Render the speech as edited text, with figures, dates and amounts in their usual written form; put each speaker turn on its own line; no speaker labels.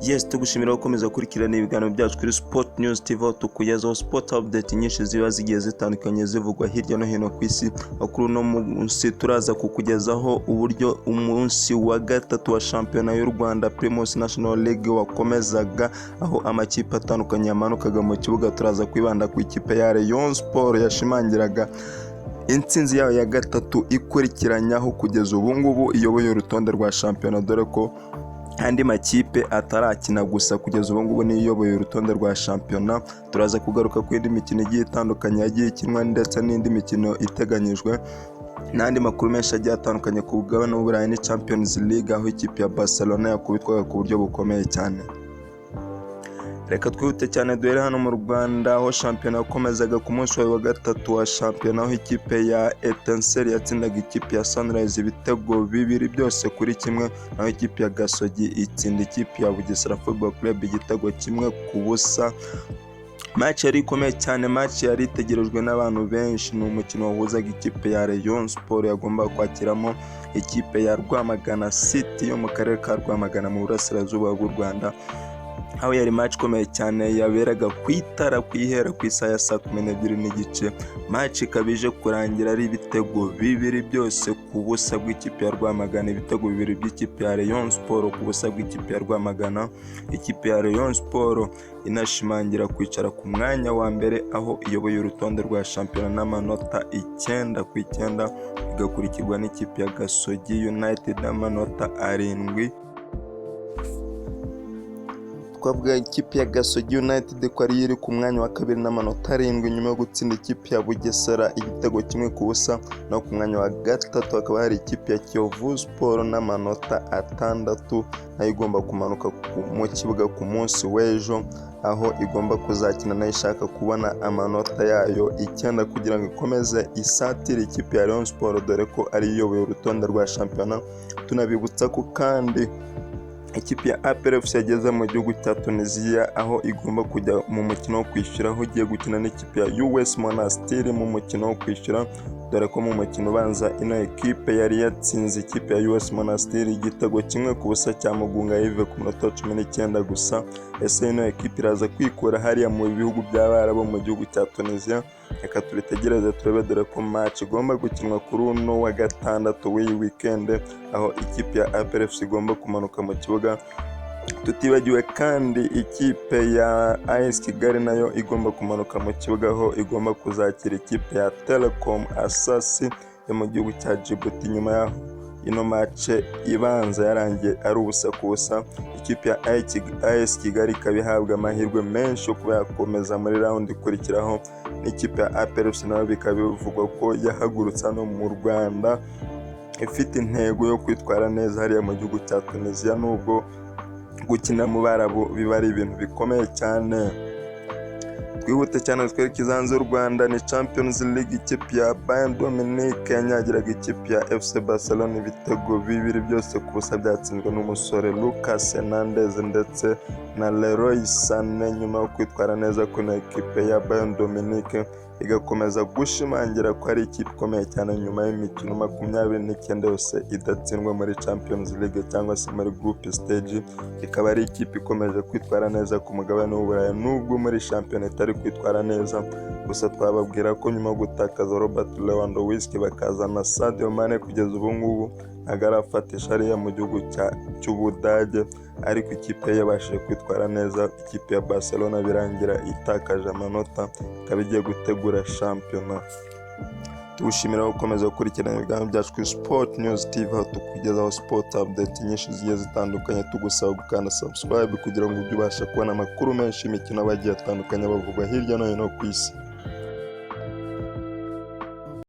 Yes, tugushimira gukomeza gukurikirana ibiganiro byacu kuri Sport News TV, aho tukugezaho sport update nyinshi ziba zigiye zitandukanye zivugwa hirya no hino ku isi. Kuri uno munsi turaza kukugezaho uburyo umunsi wa gatatu wa shampiyona y'u Rwanda Primus National League wakomezaga, aho amakipe atandukanye yamanukaga mu kibuga. Turaza kwibanda ku ikipe ya Rayon Sport yashimangiraga intsinzi yayo ya gatatu ikurikiranyaho kugeza ubu ngubu iyoboye urutonde rwa shampiyona, dore ko andi makipe atarakina gusa kugeza ubu ngubu niyo iyoboye urutonde rwa shampiyona. Turaza kugaruka ku indi mikino igiye itandukanye yagiye ikinwa ndetse n'indi mikino iteganyijwe n'andi makuru menshi agiye atandukanye ku mugabane w'Uburayi ni Champions League, aho ikipe ya Barcelona yakubitwaga ku buryo bukomeye cyane. Reka twihute cyane duhere hano mu Rwanda, aho shampiyona yakomezaga ku munsi wa gatatu wa shampiyona, aho ikipe ya Etincelle yatsindaga ikipe ya Sunrise ibitego 2-0, naho ikipe ya Gasogi itsinda ikipe ya Bugesera Football Club igitego 1-0. Match yari ikomeye cyane, match yari itegerejwe n'abantu benshi. Ni umukino wahuzaga ikipe ya Rayon Sport yagomba kwakiramo ikipe ya Rwamagana City yo mu karere ka Rwamagana mu burasirazuba bw'u Rwanda, aho yari match ikomeye cyane yaberaga kwitara kwihera ku isaha ya 12:30. Match ikabije kurangira ari ibitego 2-0 bw'ikipe ya Rwamagana, ibitego 2 by'ikipe ya Rayon Sport ku busa bw'ikipe ya Rwamagana. Ikipe ya Rayon Sport inashimangira kwicara ku mwanya wa mbere, aho iyoboye urutonde rwa shampiyona n'amanota 9/9, igakurikirwa n'ikipe ya Gasogi United n'amanota 7. Twavuga ikipe ya Gasogi United ko ari iri ku mwanya wa kabiri n'amanota 7 nyuma yo gutsinda ikipe ya Bugesera igitego 1-0, no ku mwanya wa gatatu hakaba hari ikipe ya Kiyovu Sport n'amanota 6, nayo igomba kumanuka mu kibuga ku munsi w'ejo, aho igomba kuzakina nayo ishaka kubona amanota yayo 9 kugira ngo ikomeze isatire ikipe ya Rayon Sport, dore ko ari iyoboye urutonde rwa shampiyona. Tunabibutsa ko kandi ikipe ya APR FC yageze mu gihugu cya Tunisia, aho igomba kujya mu mukino wo kwishyura, aho igiye gukina n'ikipe ya US Monastir mu mukino wo kwishyura, dore ko mu mukino ubanza ino ekipe yari yatsinze ikipe ya US Monastir igitego 1-0 cya Mugunga Yves ku minota 19 gusa. Ese ino ekipe iraza kwikura hariya mu bihugu by'Abarabu mu gihugu cya Tunisia? Reka tubitegereze turebe, dore ko match igomba gukinwa kuri uno wa gatandatu w'iyi weekend, aho ikipe ya APR FC igomba kumanuka mu kibuga. Tutibagiwe kandi ikipe ya AS Kigali nayo igomba kumanuka mu kibuga, aho igomba kuzakira ikipe ya Telecom Assasi yo mu gihugu cya Djibouti. Nyuma yaho ino match ibanza yarangiye ari ubusa ku busa, ikipe ya AS Kigali ikaba ihabwa amahirwe menshi yo kuba yakomeza muri round ikurikiraho, n'ikipe ya APR FC nayo bikaba bivugwa ko yahagurutse hano mu Rwanda ifite intego yo kwitwara neza hariya mu gihugu cya Tunisia, nubwo gukina mu Barabu biba ari ibintu bikomeye cyane. Twihute cyane twerekeza hanze y'u Rwanda, ni Champions League. Ikipe ya Bayern Dominique yanyagiraga ikipe ya FC Barcelona ibitego 2 ku busa, byatsinzwe n'umusore Lucas Hernandez ndetse na Leroy Sané. Nyuma yo kwitwara neza ku ekipe ya Bayern Dominique, igakomeza gushimangira ko ari ikipe ikomeye cyane nyuma y'imikino 29 yose idatsindwa muri Champions League cyangwa se muri group stage. Ikaba ari ikipe ikomeje kwitwara neza ku mugabane w'Uburayi, nubwo muri shampiyona itari kwitwara neza. Gusa twababwira ko nyuma yo gutakaza Robert Lewandowski bakazana Sadio Mane, kugeza ubu ngubu ntabwo arafatisha hariya mu gihugu cy'Ubudage, ariko ikipe yabashije kwitwara neza. Ikipe ya Barcelona birangira itakaje amanota, ikaba igiye gutegura shampiyona. Tugushimira gukomeza gukurikirana ibiganiro byacu kuri Sport News TV, aho tukugezaho sport update nyinshi zigiye zitandukanye. Tugusaba gukanda subscribe kugira ngo ujye ubasha kubona amakuru menshi y'imikino abagiye atandukanye bavugwa hirya no hino ku isi.